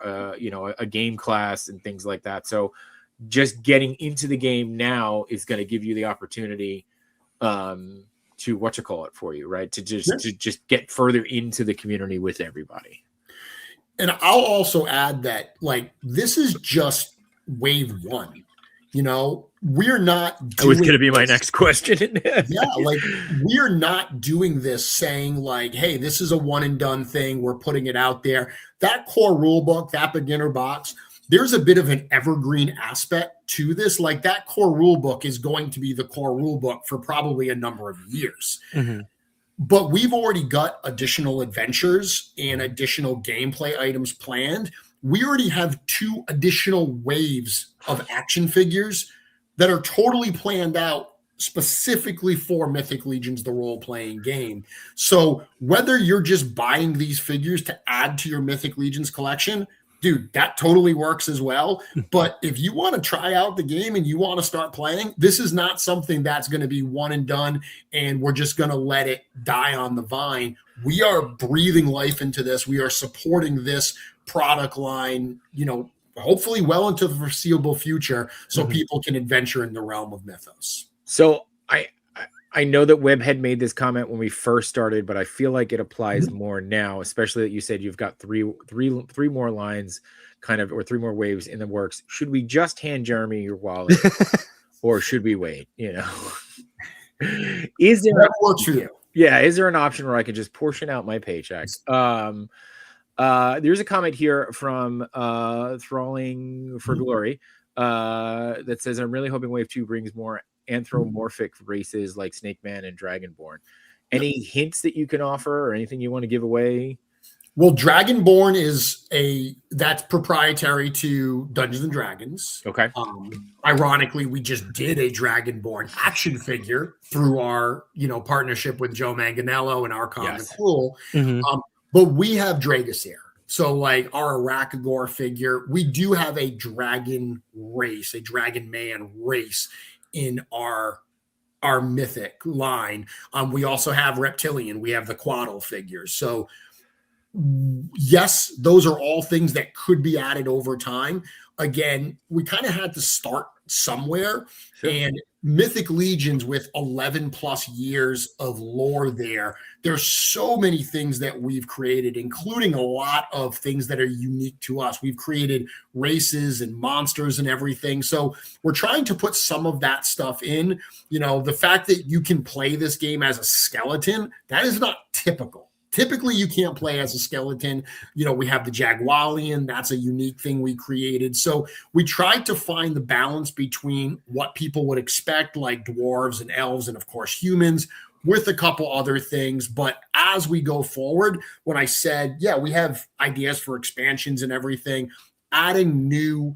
a game class and things like that. So just getting into the game now is going to give you the opportunity to for you, right? To just get further into the community with everybody. And I'll also add that, this is just wave one. We're not doing that was going to be my next question. We're not doing this saying hey, this is a one and done thing. We're putting it out there. That core rule book, that beginner box, there's a bit of an evergreen aspect to this. That core rule book is going to be the core rule book for probably a number of years. But we've already got additional adventures and additional gameplay items planned. We already have 2 additional waves of action figures that are totally planned out specifically for Mythic Legions, the role-playing game. So whether you're just buying these figures to add to your Mythic Legions collection, dude, that totally works as well. But if you want to try out the game and you want to start playing, this is not something that's going to be one and done and we're just going to let it die on the vine. We are breathing life into this. We are supporting this product line, hopefully well into the foreseeable future so people can adventure in the realm of Mythos. So I know that Webb had made this comment when we first started, but I feel like it applies more now, especially that you said you've got three more lines or 3 more waves in the works. Should we just hand Jeremy your wallet or should we wait? Is there that works for you? Yeah. Is there an option where I can just portion out my paycheck? There's a comment here from Thralling for Glory that says, I'm really hoping Wave 2 brings more anthropomorphic races like Snake Man and Dragonborn. Any hints that you can offer or anything you want to give away? Well, Dragonborn that's proprietary to Dungeons and Dragons. Okay. Ironically, we just did a Dragonborn action figure through our, partnership with Joe Manganiello and Archon the Cruel. But we have Dragosair. So our Arakagor figure, we do have a dragon race, a dragon man race in our Mythic line. We also have Reptilian. We have the Quaddle figures. So yes, those are all things that could be added over time. Again, we kind of had to start somewhere. Sure. And Mythic Legions with 11 plus years of lore there's so many things that we've created, including a lot of things that are unique to us. We've created races and monsters and everything. So we're trying to put some of that stuff in. The fact that you can play this game as a skeleton, that is not typical. Typically, you can't play as a skeleton. We have the Jagualian. That's a unique thing we created. So we tried to find the balance between what people would expect, like dwarves and elves and, of course, humans, with a couple other things. But as we go forward, when I said, we have ideas for expansions and everything, adding new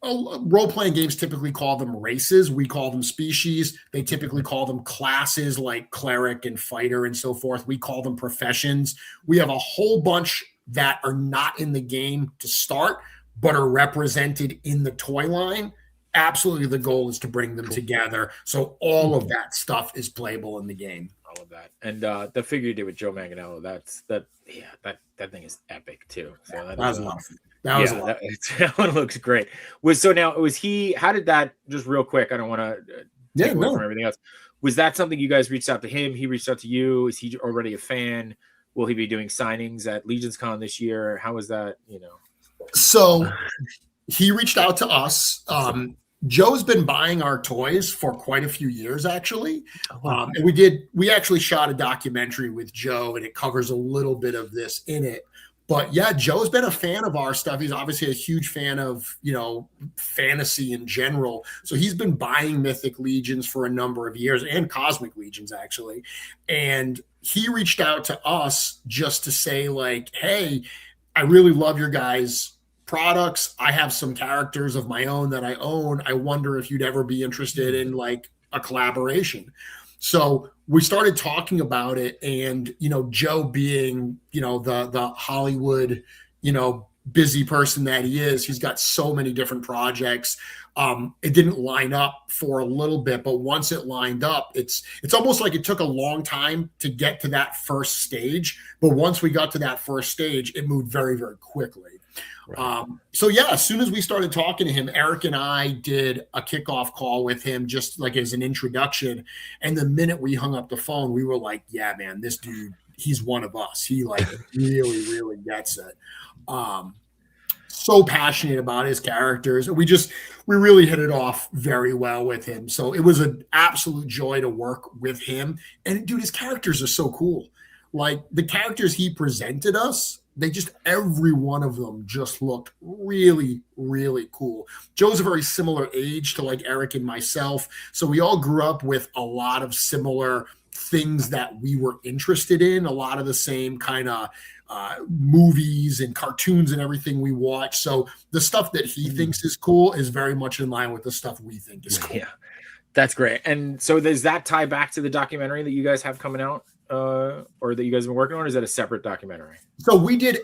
role-playing games typically call them races. We call them species. They typically call them classes like cleric and fighter and so forth. We call them professions. We have a whole bunch that are not in the game to start, but are represented in the toy line. Absolutely, the goal is to bring them together. So all of that stuff is playable in the game. All of that. And the figure you did with Joe Manganiello, that thing is epic too. So that was a lot of fun. That one looks great. How did that, just real quick, I don't want to take away from everything else. Was that something you guys reached out to him? He reached out to you? Is he already a fan? Will he be doing signings at Legions Con this year? How was that, So he reached out to us. Joe's been buying our toys for quite a few years, actually. And we actually shot a documentary with Joe, and it covers a little bit of this in it. But yeah, Joe's been a fan of our stuff. He's obviously a huge fan of, fantasy in general. So he's been buying Mythic Legions for a number of years, and Cosmic Legions, actually. And he reached out to us just to say, like, hey, I really love your guys' products. I have some characters of my own that I own. I wonder if you'd ever be interested in like a collaboration. So we started talking about it, and Joe being the Hollywood busy person that he is, he's got so many different projects. It didn't line up for a little bit, but once it lined up, it's almost like it took a long time to get to that first stage. But once we got to that first stage, it moved very, very quickly. Right. So yeah, as soon as we started talking to him, Eric and I did a kickoff call with him just like as an introduction. And the minute we hung up the phone, we were like, yeah, man, this dude, he's one of us. He like really, really gets it. So passionate about his characters. We really hit it off very well with him. So it was an absolute joy to work with him. And dude, his characters are so cool. Like the characters he presented us, every one of them just looked really, really cool. Joe's a very similar age to like Eric and myself. So we all grew up with a lot of similar things that we were interested in, a lot of the same kind of movies and cartoons and everything we watch. So the stuff that he thinks is cool is very much in line with the stuff we think is cool. Yeah, that's great. And so does that tie back to the documentary that you guys have coming out? Or that you guys have been working on, or is that a separate documentary? So we did,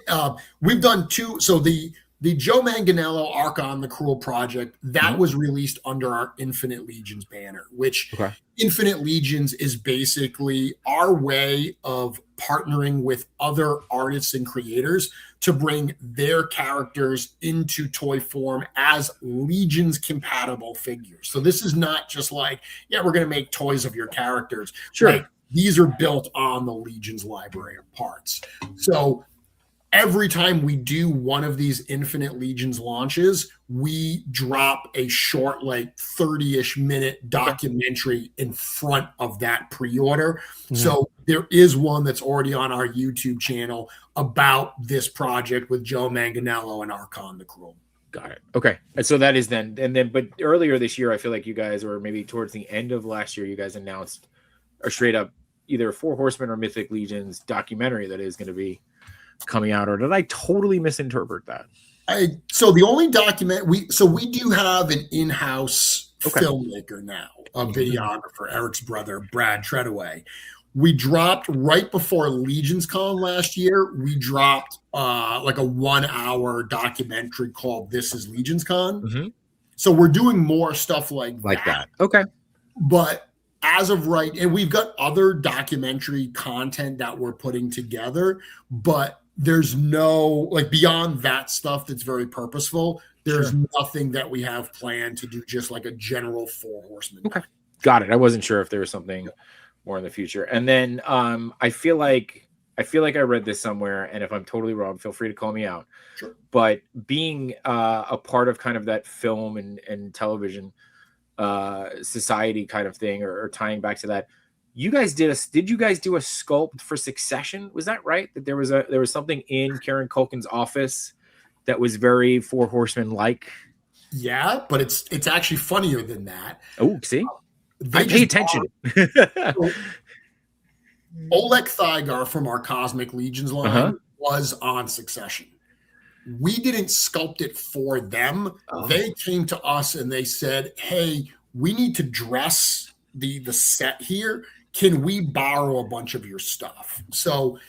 we've done two. So the Joe Manganiello Archon the Cruel project, that was released under our Infinite Legions banner, which Infinite Legions is basically our way of partnering with other artists and creators to bring their characters into toy form as Legions compatible figures. So this is not just like, yeah, we're going to make toys of your characters. Sure. Like, these are built on the Legions library of parts. So every time we do one of these Infinite Legions launches, we drop a short, like 30-ish minute documentary in front of that pre-order. Mm-hmm. So there is one that's already on our YouTube channel about this project with Joe Manganiello and Archon the Cruel. Got it. Okay. And so that is then, but earlier this year, I feel like you guys, or maybe towards the end of last year, you guys announced a straight up either Four Horsemen or Mythic Legions documentary that is going to be coming out, or did I totally misinterpret that? So the only document we do have an in-house filmmaker now, a videographer, Eric's brother, Brad Treadaway. We dropped right before Legions Con last year. We dropped like a 1-hour documentary called This Is Legions Con. Mm-hmm. So we're doing more stuff like that. Okay. But as of right, and we've got other documentary content that we're putting together, but there's no, like, beyond that stuff that's very purposeful, there's nothing that we have planned to do just like a general Four Horsemen. Okay. Got it. I wasn't sure if there was something more in the future. And then I feel like I read this somewhere, and if I'm totally wrong, feel free to call me out. Sure. But being a part of kind of that film and television society kind of thing, or tying back to that, did you guys do a sculpt for Succession? Was that right? That there was something in Kieran Culkin's office that was very Four Horsemen like? Yeah, but it's actually funnier than that. Oh, see, I pay attention. Oleg Thygar from our Cosmic Legions line was on Succession. We didn't sculpt it for them. They came to us and they said, hey, we need to dress the set here. Can we borrow a bunch of your stuff? So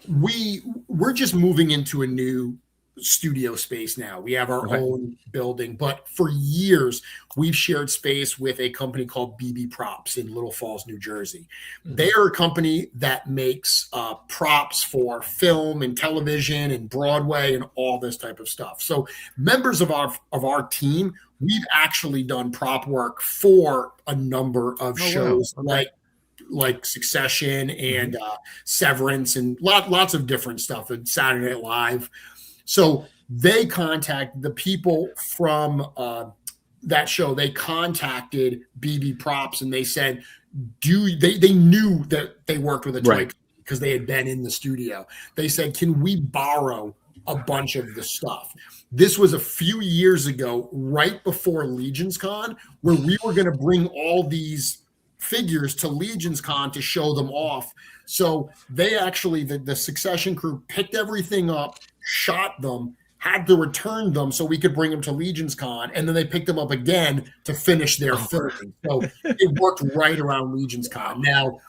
we're just moving into a new studio space now. We have our own building, but for years we've shared space with a company called BB Props in Little Falls, New Jersey. They are a company that makes props for film and television and Broadway and all this type of stuff. So members of our team, we've actually done prop work for a number of shows like Succession and Severance and lots of different stuff, and Saturday Night Live. So they contacted the people from that show. They contacted BB Props and they said, they knew that they worked with a toy company because they had been in the studio. They said, can we borrow a bunch of the stuff. This was a few years ago, right before Legions Con, where we were going to bring all these figures to Legions Con to show them off. So they actually, the Succession crew picked everything up, shot them, had to return them so we could bring them to Legions Con, and then they picked them up again to finish their filming. So it worked right around Legions Con. Now,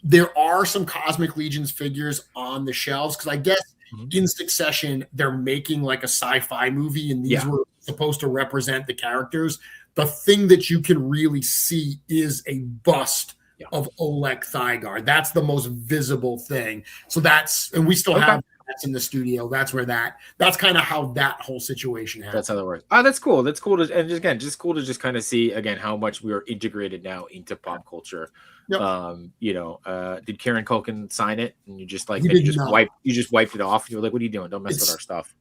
there are some Cosmic Legions figures on the shelves because I guess in succession they're making like a sci-fi movie, and these were supposed to represent the characters. The thing that you can really see is a bust of Oleg Thygard. That's the most visible thing. So that's, and we still have that's in the studio. That's kind of how that whole situation happened. That's how that works. Oh, that's cool. That's cool to, and again, just cool to just kind of see again how much we are integrated now into pop culture. Yep. Did Kieran Culkin sign it? And you just like you just wiped it off. You were like, "What are you doing? Don't mess with our stuff."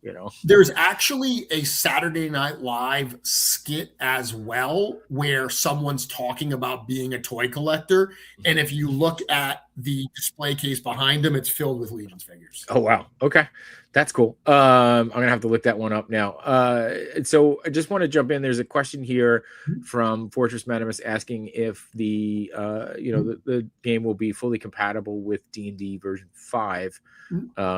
There's actually a Saturday Night Live skit as well where someone's talking about being a toy collector, and if you look at the display case behind him, it's filled with Legions figures. Oh wow! Okay, that's cool. I'm gonna have to look that one up now. So I just want to jump in. There's a question here from Fortress Minimus asking if the the game will be fully compatible with D&D version 5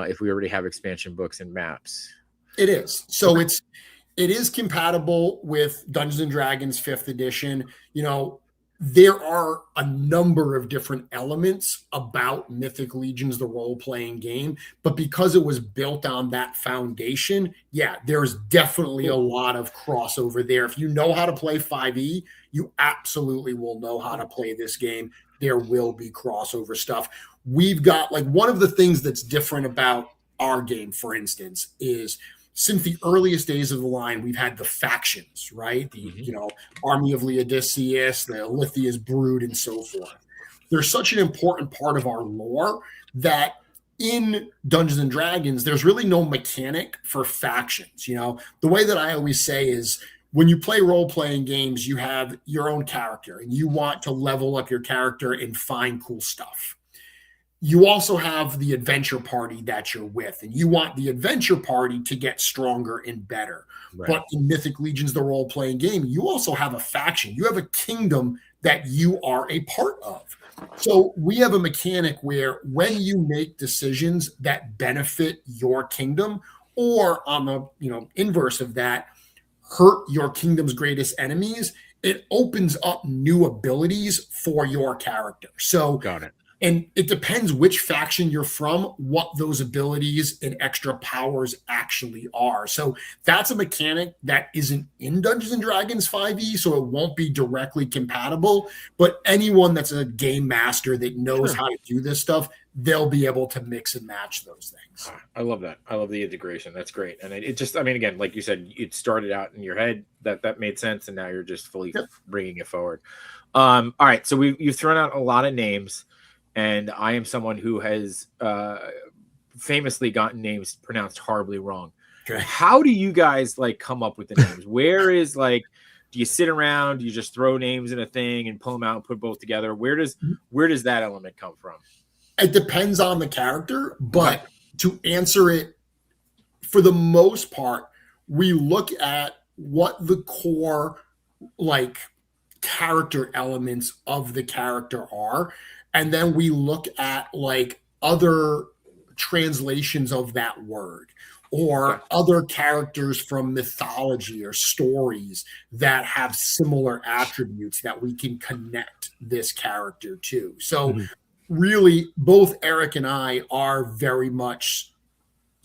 if we already have expansion books and maps. It is. So it is compatible with Dungeons and Dragons 5th edition. There are a number of different elements about Mythic Legions, the role-playing game, but because it was built on that foundation, there's definitely a lot of crossover there. If you know how to play 5e, you absolutely will know how to play this game. There will be crossover stuff. We've got, like, one of the things that's different about our game, for instance, is since the earliest days of the line, we've had the factions, right? The Army of Laodiceus, the Lithia's Brood, and so forth. They're such an important part of our lore that in Dungeons and Dragons, there's really no mechanic for factions. The way that I always say is when you play role-playing games, you have your own character and you want to level up your character and find cool stuff. You also have the adventure party that you're with, and you want the adventure party to get stronger and better. Right. But in Mythic Legions, the role-playing game, you also have a faction. You have a kingdom that you are a part of. So we have a mechanic where when you make decisions that benefit your kingdom, or on the inverse of that, hurt your kingdom's greatest enemies, it opens up new abilities for your character. So got it. And it depends which faction you're from, what those abilities and extra powers actually are. So that's a mechanic that isn't in Dungeons and Dragons 5e, so it won't be directly compatible. But anyone that's a game master that knows how to do this stuff, they'll be able to mix and match those things. I love that. I love the integration. That's great. And it just, again, like you said, it started out in your head that made sense, and now you're just fully bringing it forward. All right, so you've thrown out a lot of names. And I am someone who has famously gotten names pronounced horribly wrong. Okay. How do you guys come up with the names? Where is do you sit around? Do you just throw names in a thing and pull them out and put both together? Where does that element come from? It depends on the character, but to answer it, for the most part, we look at what the core character elements of the character are. And then we look at other translations of that word or other characters from mythology or stories that have similar attributes that we can connect this character to. So really, both Eric and I are very much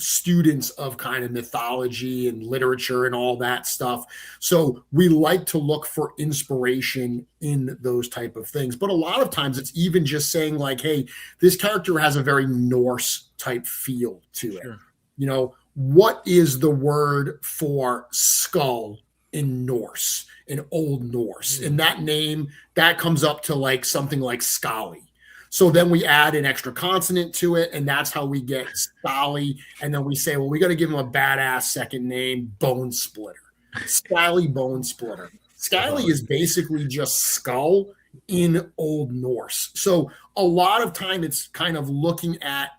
students of kind of mythology and literature and all that stuff. So we like to look for inspiration in those type of things. But a lot of times it's even just saying hey, this character has a very Norse type feel to it. What is the word for skull in Norse, in Old Norse? And that name, that comes up to something like Scully. So then we add an extra consonant to it, and that's how we get Scally. And then we say, well, we got to give him a badass second name, Bone Splitter. Scally Bone Splitter. Scally is basically just skull in Old Norse. So a lot of time it's kind of looking at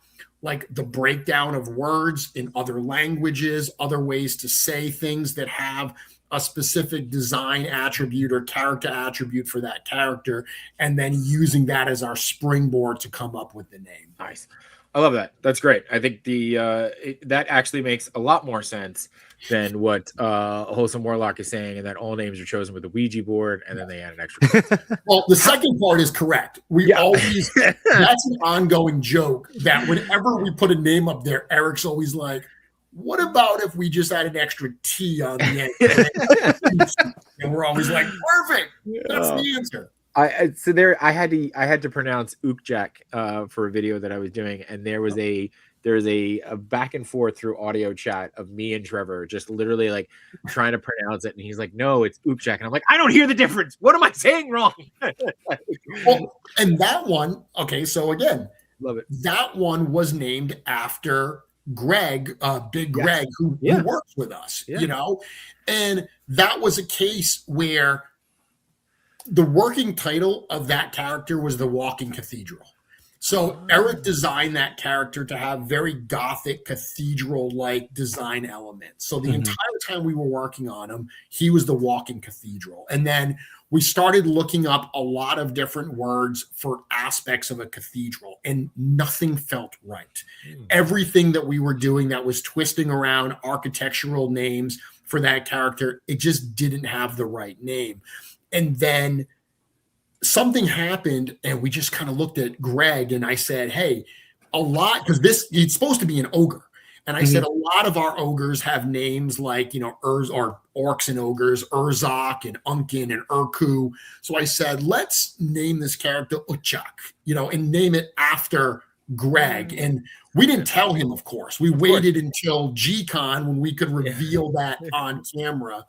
like the breakdown of words in other languages, other ways to say things that have a specific design attribute or character attribute for that character, and then using that as our springboard to come up with the name. Nice. I love that. That's great. I think that actually makes a lot more sense than what Wholesome Warlock is saying, and that all names are chosen with a Ouija board, and then they add an extra. Well, the second part is correct. We always, that's an ongoing joke that whenever we put a name up there, Eric's always like, what about if we just add an extra T on the end? And we're always like, perfect. That's the answer. I had to pronounce Ukjak for a video that I was doing, and there's a back and forth through audio chat of me and Trevor just literally like trying to pronounce it, and he's like, no, it's Ukjak, and I'm like, I don't hear the difference. What am I saying wrong? Well, and that one, okay, so again, love it. That one was named after Greg, Big Greg, who works with us, you know, and that was a case where the working title of that character was the Walking Cathedral. So Eric designed that character to have very gothic cathedral-like design elements. So the entire time we were working on him, he was the Walking Cathedral. And then we started looking up a lot of different words for aspects of a cathedral, and nothing felt right. Everything that we were doing that was twisting around architectural names for that character, it just didn't have the right name. And then something happened, and we just kind of looked at Greg, and I said, hey, a lot, because it's supposed to be an ogre. And I said, a lot of our ogres have names like, you know, or orcs and ogres, Urzok and Unkin and Urku. So I said, let's name this character Uchak, you know, and name it after Greg. And we didn't tell him, of course. We waited until G-Con when we could reveal that on camera.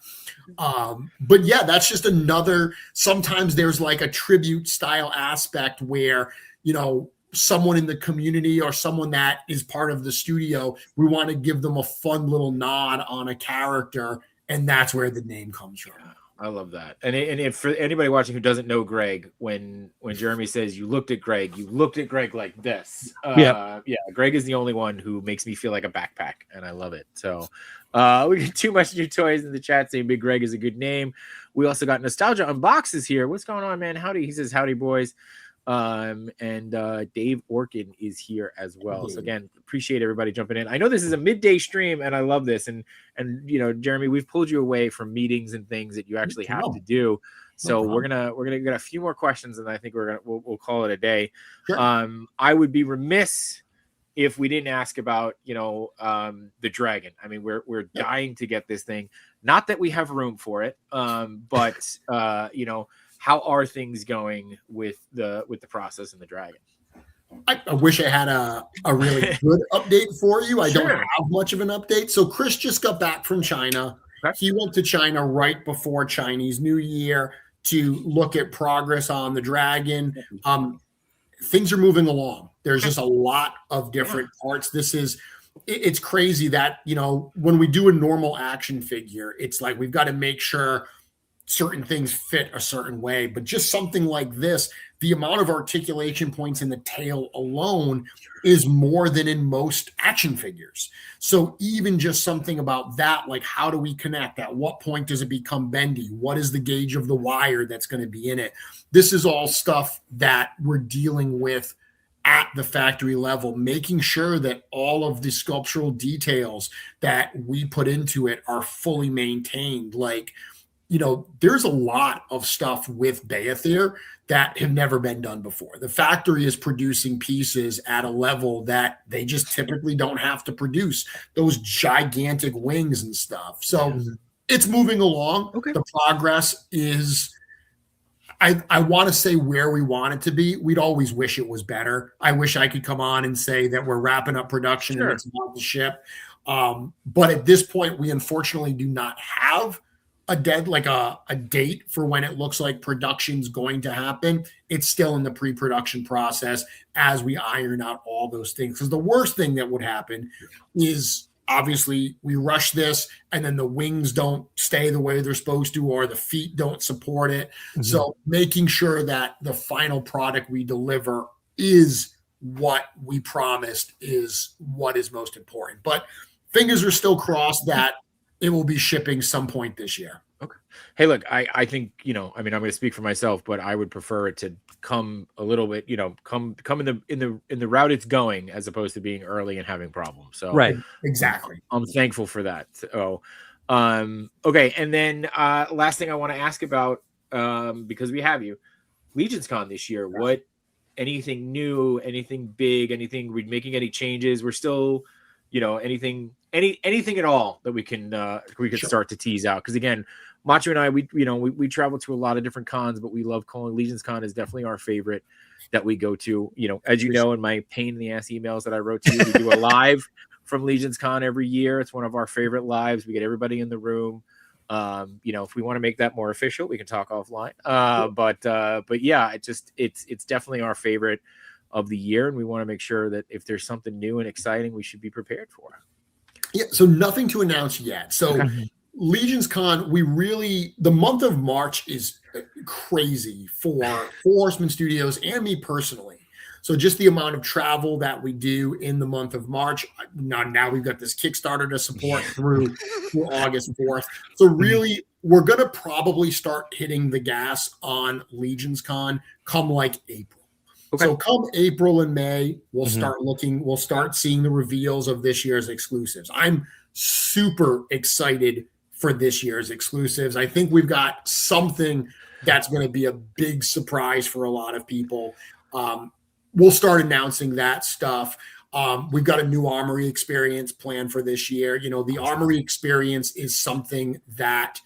But yeah, that's just another, sometimes there's like a tribute style aspect where, you know, someone in the community or someone that is part of the studio, we want to give them a fun little nod on a character, and that's where the name comes from. I love that. And if for anybody watching who doesn't know Greg, when Jeremy says you looked at Greg like this. Greg is the only one who makes me feel like a backpack, and I love it. So we got Too Much New Toys in the chat saying Big Greg is a good name. We also got Nostalgia Unboxes here. What's going on, man? Howdy. He says howdy, boys. And Dave Orkin is here as well. So again, appreciate everybody jumping in. I know this is a midday stream, and I love this. And you know, Jeremy, we've pulled you away from meetings and things that you actually have to do. So we're gonna get a few more questions, and I think we'll call it a day. Sure. I would be remiss if we didn't ask about, you know, the dragon. I mean, we're dying to get this thing. Not that we have room for it, but you know, how are things going with the process and the dragon? I wish I had a really good update for you. I don't have much of an update. So Chris just got back from China. Okay. He went to China right before Chinese New Year to look at progress on the dragon. Things are moving along. There's just a lot of different parts. It's crazy that, you know, when we do a normal action figure, it's like we've got to make sure certain things fit a certain way, but just something like this, the amount of articulation points in the tail alone is more than in most action figures. So even just something about that, like how do we connect? At what point does it become bendy? What is the gauge of the wire that's going to be in it? This is all stuff that we're dealing with at the factory level, making sure that all of the sculptural details that we put into it are fully maintained. Like, you know, there's a lot of stuff with Beathir that have never been done before. The factory is producing pieces at a level that they just typically don't have to produce, those gigantic wings and stuff. So it's moving along. Okay. The progress is, I want to say where we want it to be. We'd always wish it was better. I wish I could come on and say that we're wrapping up production and it's about to ship. But at this point, we unfortunately do not have a date for when it looks like production's going to happen. It's still in the pre-production process as we iron out all those things. Because the worst thing that would happen is obviously we rush this and then the wings don't stay the way they're supposed to, or the feet don't support it. So making sure that the final product we deliver is what we promised is what is most important. But fingers are still crossed that it will be shipping some point this year. Okay. Hey, look, I think, you know, I mean, I'm going to speak for myself, but I would prefer it to come a little bit, you know, come in the route it's going, as opposed to being early and having problems. So Right. Exactly. I'm thankful for that. So, okay. And then, last thing I want to ask about, because we have you, Legions Con this year, what, anything new, anything big, anything, we're making any changes? We're still, you know, anything at all that we can start to tease out. Because again, Macho and I, we travel to a lot of different cons, but we love calling Legions Con is definitely our favorite that we go to. You know, as you know, in my pain in the ass emails that I wrote to you, we do a live from Legions Con every year. It's one of our favorite lives. We get everybody in the room. You know, if we want to make that more official, we can talk offline. But yeah, it's definitely our favorite of the year, and we want to make sure that if there's something new and exciting, we should be prepared for. Yeah, so nothing to announce yet. So okay. Legions Con, the month of March is crazy for Four Horsemen Studios and me personally. So just the amount of travel that we do in the month of March. Now we've got this Kickstarter to support through August 4th. So really, we're going to probably start hitting the gas on Legions Con come like April. Okay. So come April and May, we'll start seeing the reveals of this year's exclusives. I'm super excited for this year's exclusives. I think we've got something that's going to be a big surprise for a lot of people. We'll start announcing that stuff. We've got a new Armory experience planned for this year. You know, the Armory experience is something that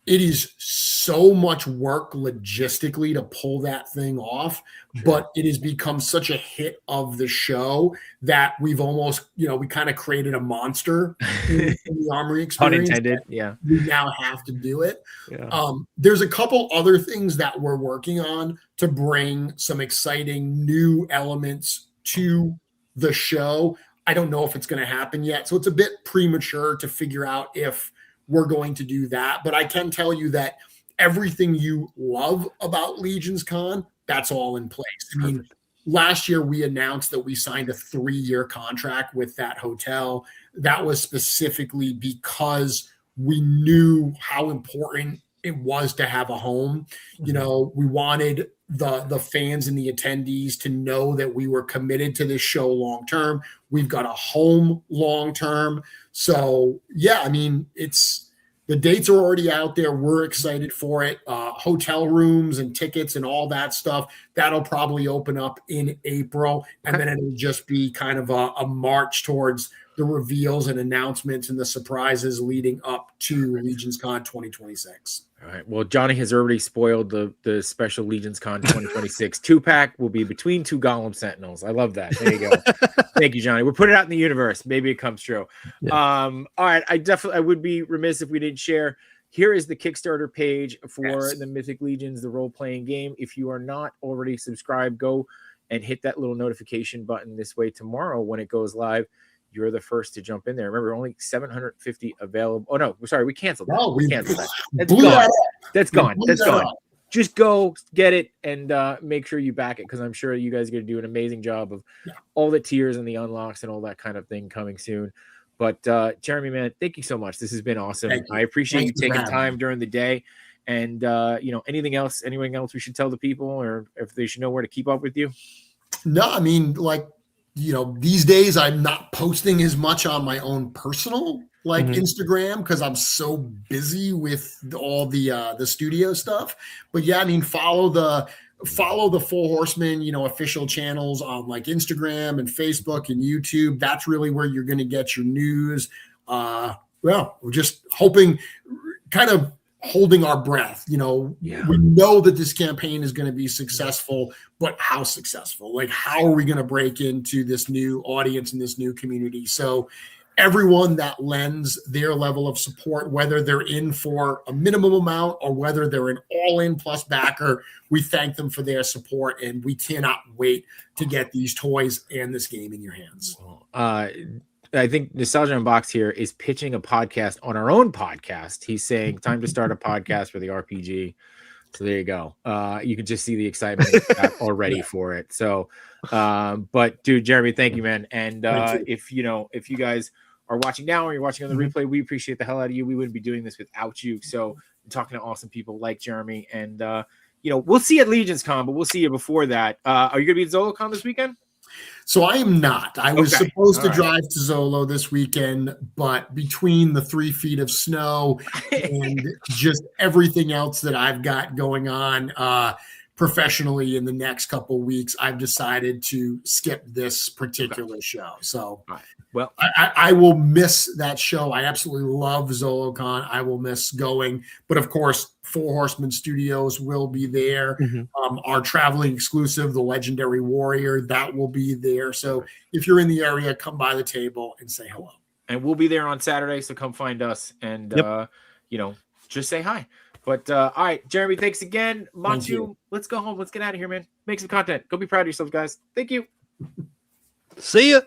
it is so much work logistically to pull that thing off, but it has become such a hit of the show that we've almost, you know, we kind of created a monster in the Armory experience. Unintended, yeah. We now have to do it. Yeah. There's a couple other things that we're working on to bring some exciting new elements to the show. I don't know if it's going to happen yet, so it's a bit premature to figure out if we're going to do that. But I can tell you that everything you love about Legions Con, that's all in place. I mean, last year we announced that we signed a 3-year contract with that hotel. That was specifically because we knew how important it was to have a home. You know, we wanted the fans and the attendees to know that we were committed to this show long term. We've got a home long term. So yeah, I mean, the dates are already out there. We're excited for it. Hotel rooms and tickets and all that stuff, that'll probably open up in April. And then it'll just be kind of a march towards the reveals and announcements and the surprises leading up to Legions Con 2026. All right. Well, Johnny has already spoiled the special Legions Con 2026 2-pack will be between 2 Golem Sentinels. I love that. There you go. Thank you, Johnny. We'll put it out in the universe. Maybe it comes true. Yeah. All right. I would be remiss if we didn't share. Here is the Kickstarter page for the Mythic Legions, the role-playing game. If you are not already subscribed, go and hit that little notification button. This way tomorrow when it goes live, you're the first to jump in there. Remember, only 750 available. Oh, no, sorry. We canceled that. We canceled that. That's gone. That's gone. That's gone. Just go get it and make sure you back it, because I'm sure you guys are going to do an amazing job of all the tiers and the unlocks and all that kind of thing coming soon. But Jeremy, man, thank you so much. This has been awesome. I appreciate you taking time during the day. And, you know, anything else we should tell the people, or if they should know where to keep up with you? No, I mean, like, you know, these days I'm not posting as much on my own personal Instagram because I'm so busy with all the studio stuff. But yeah, I mean, follow the Four Horsemen, you know, official channels on like Instagram and Facebook and YouTube. That's really where you're going to get your news. Well, we're just hoping, kind of holding our breath. You know, we know that this campaign is going to be successful, but how successful? Like, how are we going to break into this new audience and this new community? So everyone that lends their level of support, whether they're in for a minimum amount or whether they're an all-in plus backer, we thank them for their support, and we cannot wait to get these toys and this game in your hands. I think Nostalgia Unboxed here is pitching a podcast on our own podcast. He's saying time to start a podcast for the RPG. So there you go. You can just see the excitement already for it. So, but dude, Jeremy, thank you, man. And if you guys are watching now or you're watching on the replay, we appreciate the hell out of you. We wouldn't be doing this without you. So talking to awesome people like Jeremy, and we'll see you at Legions Con, but we'll see you before that. Are you gonna be at ZoloCon this weekend? So I am not. I was supposed to drive to Zolo this weekend, but between the 3 feet of snow and just everything else that I've got going on professionally in the next couple of weeks, I've decided to skip this particular show. So well, I will miss that show. I absolutely love ZoloCon. I will miss going. But of course, Four Horsemen Studios will be there. Our traveling exclusive, the Legendary Warrior, that will be there. So if you're in the area, come by the table and say hello. And we'll be there on Saturday, so come find us and just say hi. But all right, Jeremy, thanks again. Matsu, let's go home. Let's get out of here, man. Make some content. Go be proud of yourselves, guys. Thank you. See ya.